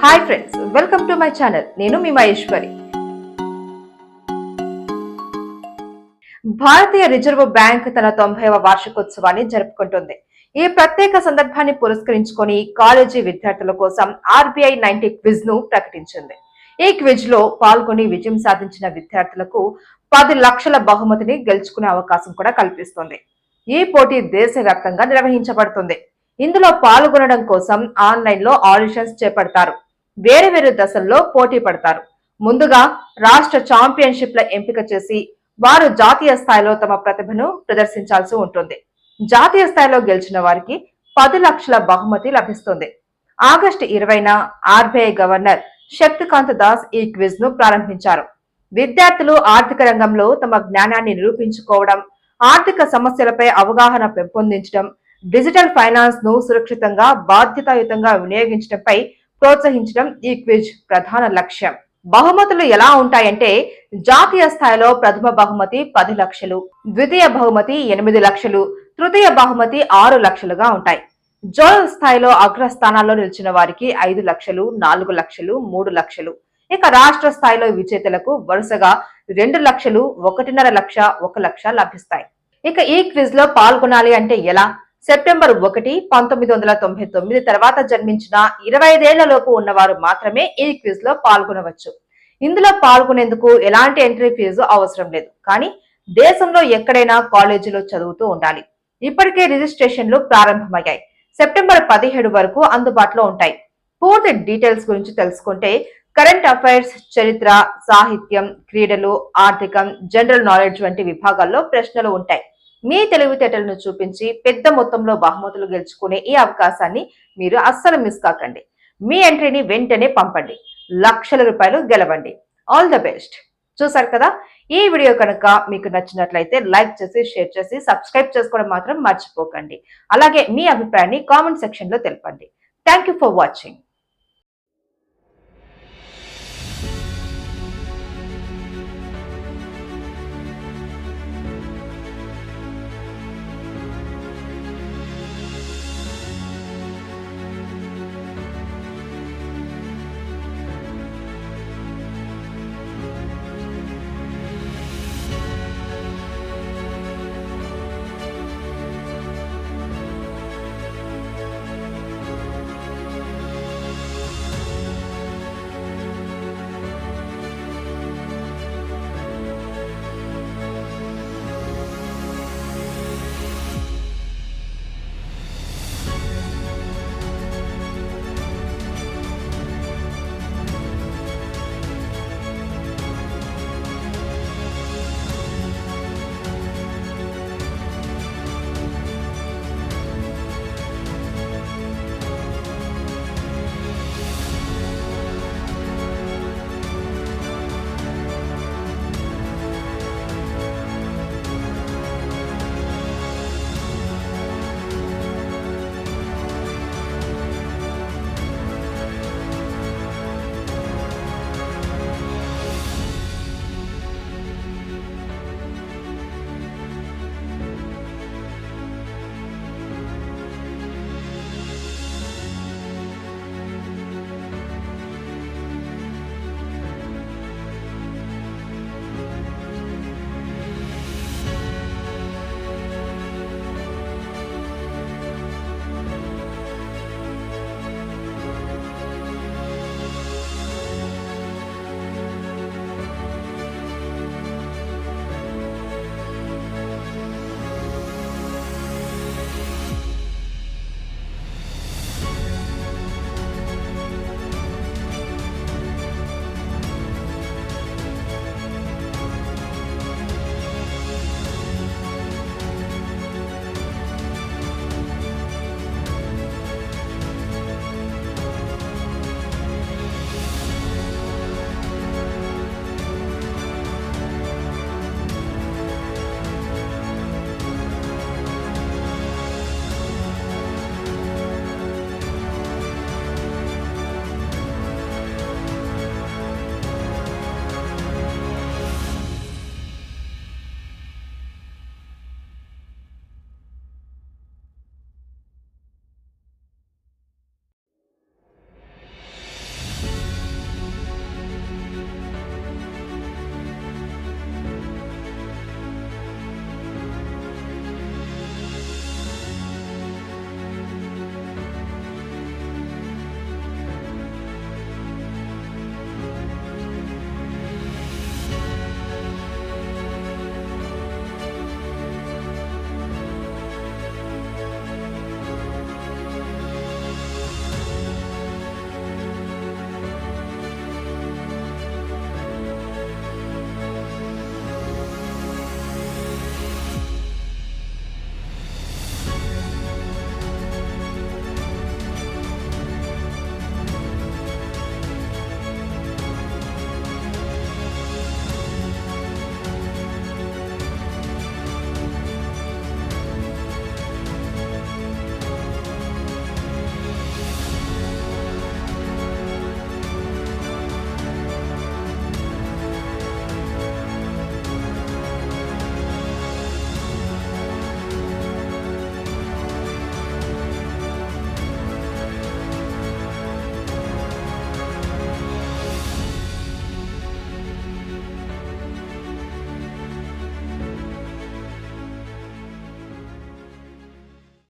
Hi friends, welcome to my channel. నేను మీ మహేశ్వరి. భారతీయ reserve bank తన 90వ వార్షికోత్సవాన్ని జరుపుకుంటుంది. ఈ ప్రత్యేక సందర్భాన్ని పురస్కరించుకొని కాలేజీ విద్యార్థుల కోసం ఆర్బీఐ 90 క్విజ్ ను ప్రకటించింది. ఈ క్విజ్ లో పాల్గొని విజయం సాధించిన విద్యార్థులకు 10 లక్షల బహుమతిని గెలుచుకునే అవకాశం కూడా కల్పిస్తుంది. ఈ పోటీ దేశవ్యాప్తంగా నిర్వహించబడుతుంది. ఇందులో పాల్గొనడం కోసం ఆన్లైన్ లో ఆడిషన్స్ చేపడతారు. వేరు వేరు దశల్లో పోటీ పడతారు. ముందుగా రాష్ట్ర ఛాంపియన్షిప్ల ఎంపిక చేసి వారు జాతీయ స్థాయిలో తమ ప్రతిభను ప్రదర్శించాల్సి ఉంటుంది. జాతీయ స్థాయిలో గెలిచిన వారికి 10 లక్షల బహుమతి లభిస్తుంది. ఆగస్టు 20న ఆర్బీఐ గవర్నర్ శక్తికాంత దాస్ ఈ క్విజ్ ను ప్రారంభించారు. విద్యార్థులు ఆర్థిక రంగంలో తమ జ్ఞానాన్ని నిరూపించుకోవడం, ఆర్థిక సమస్యలపై అవగాహన పెంపొందించడం, డిజిటల్ ఫైనాన్స్ ను సురక్షితంగా బాధ్యతాయుతంగా వినియోగించడంపై ప్రోత్సహించడం ఈ క్విజ్ ప్రధాన లక్ష్యం. బహుమతులు ఎలా ఉంటాయంటే, జాతీయ స్థాయిలో ప్రథమ బహుమతి 10 లక్షలు, ద్వితీయ బహుమతి 8 లక్షలు, తృతీయ బహుమతి 6 లక్షలుగా ఉంటాయి. జోనల్ స్థాయిలో అగ్రస్థానాల్లో నిలిచిన వారికి 5 లక్షలు, 4 లక్షలు, 3 లక్షలు. ఇక రాష్ట్ర స్థాయిలో విజేతలకు వరుసగా 2 లక్షలు, 1.5 లక్ష, 1 లక్ష లభిస్తాయి. ఇక ఈ క్విజ్ లో పాల్గొనాలి అంటే ఎలా? సెప్టెంబర్ 1, 1999 తర్వాత జన్మించిన 25 ఏళ్లలోపు ఉన్నవారు మాత్రమే ఈ క్విజ్ లో పాల్గొనవచ్చు. ఇందులో పాల్గొనేందుకు ఎలాంటి ఎంట్రీ ఫీజు అవసరం లేదు. కానీ దేశంలో ఎక్కడైనా కాలేజీలో చదువుతూ ఉండాలి. ఇప్పటికే రిజిస్ట్రేషన్లు ప్రారంభమయ్యాయి. సెప్టెంబర్ 17 వరకు అందుబాటులో ఉంటాయి. పూర్తి డీటెయిల్స్ గురించి తెలుసుకుంటే, కరెంట్ అఫైర్స్, చరిత్ర, సాహిత్యం, క్రీడలు, ఆర్థికం, జనరల్ నాలెడ్జ్ వంటి విభాగాల్లో ప్రశ్నలు ఉంటాయి. మీ తెలివితేటలను చూపించి పెద్ద మొత్తంలో బహుమతులు గెలుచుకునే ఈ అవకాశాన్ని మీరు అస్సలు మిస్ కాకండి. మీ ఎంట్రీని వెంటనే పంపండి. లక్షల రూపాయలు గెలవండి. All the best. చూసారు కదా, ఈ వీడియో కనుక మీకు నచ్చినట్లయితే లైక్ చేసి, షేర్ చేసి, సబ్స్క్రైబ్ చేసుకోవడం మాత్రం మర్చిపోకండి. అలాగే మీ అభిప్రాయాన్ని కామెంట్ సెక్షన్ లో తెలపండి. Thank you for watching.